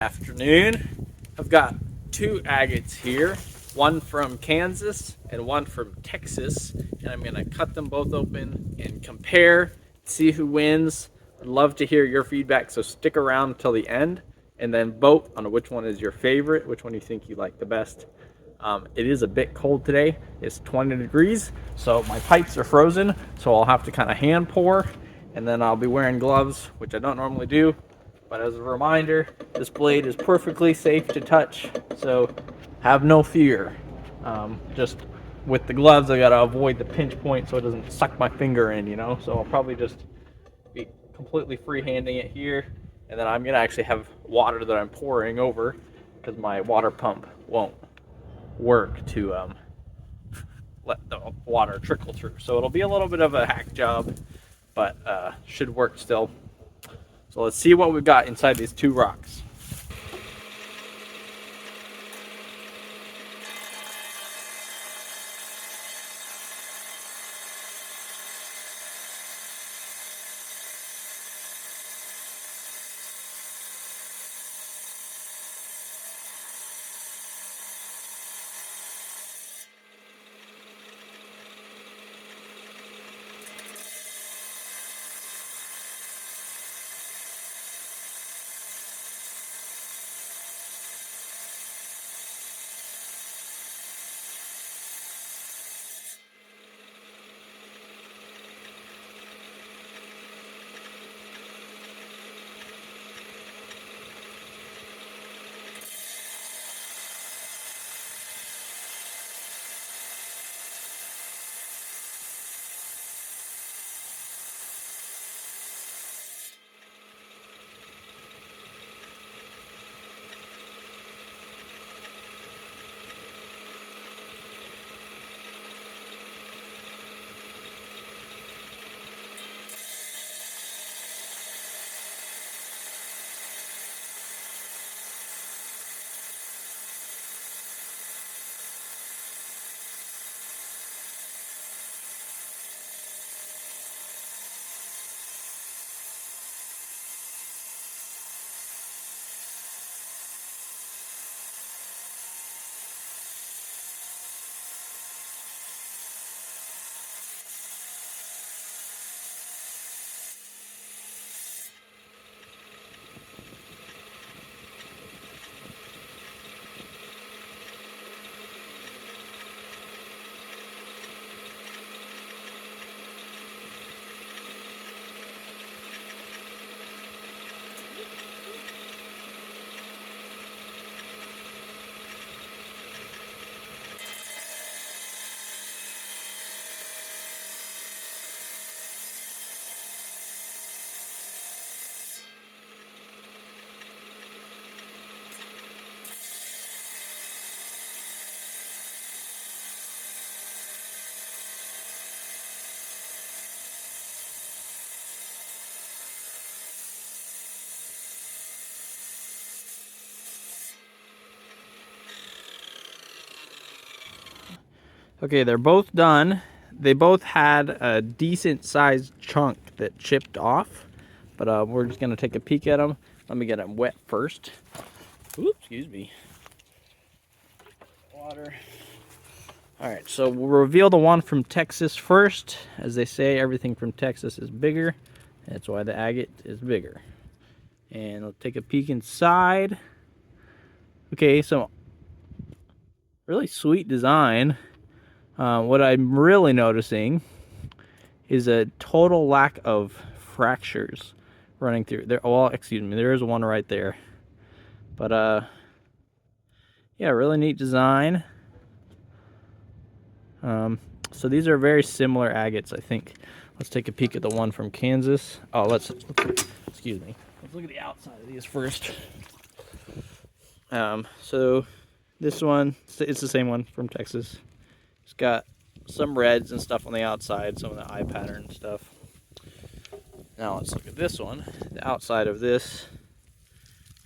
Afternoon. I've got two agates here, one from Kansas and one from Texas, and I'm going to cut them both open and compare, see who wins. I'd love to hear your feedback, so stick around until the end and then vote on which one is your favorite, which one you think you like the best. It is a bit cold today. It's 20 degrees, so my pipes are frozen, so I'll have to kind of hand pour, and then I'll be wearing gloves, which I don't normally do. But as a reminder, this blade is perfectly safe to touch, so have no fear. Just with the gloves, I gotta avoid the pinch point so it doesn't suck my finger in, So I'll probably just be completely free-handing it here, and then I'm gonna actually have water that I'm pouring over because my water pump won't work to let the water trickle through. So it'll be a little bit of a hack job, but should work still. So let's see what we've got inside these two rocks. Okay, they're both done. They both had a decent sized chunk that chipped off, but we're just gonna take a peek at them. Let me get them wet first. Oops, excuse me. Water. All right, so we'll reveal the one from Texas first. As they say, everything from Texas is bigger. That's why the agate is bigger. And I'll take a peek inside. Okay, so really sweet design. What I'm really noticing is a total lack of fractures running through there. Well, excuse me, there is one right there. But yeah, really neat design. So these are very similar agates, I think. Let's take a peek at the one from Kansas. Oh, excuse me. Let's look at the outside of these first. So this one, it's the same one from Texas. It's got some reds and stuff on the outside, some of the eye pattern stuff. Now let's look at this one. The outside of this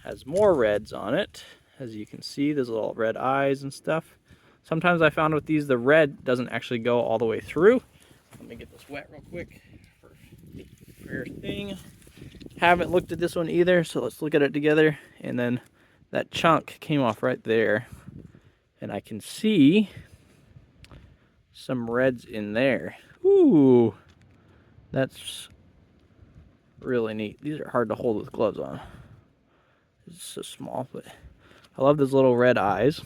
has more reds on it. As you can see, there's little red eyes and stuff. Sometimes I found with these, the red doesn't actually go all the way through. Let me get this wet real quick for the fair thing. Haven't looked at this one either, so let's look at it together and then that chunk came off right there, and I can see some reds in there. Ooh, that's really neat. These are hard to hold with gloves on. It's so small, but I love those little red eyes.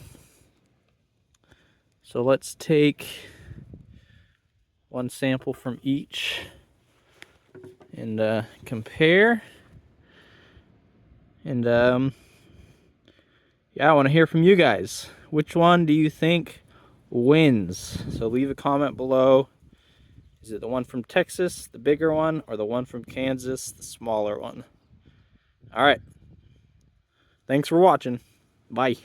So let's take one sample from each and compare. And yeah, I want to hear from you guys. Which one do you think wins? So leave a comment below. Is it the one from Texas, the bigger one, or the one from Kansas, the smaller one? All right. Thanks for watching. Bye.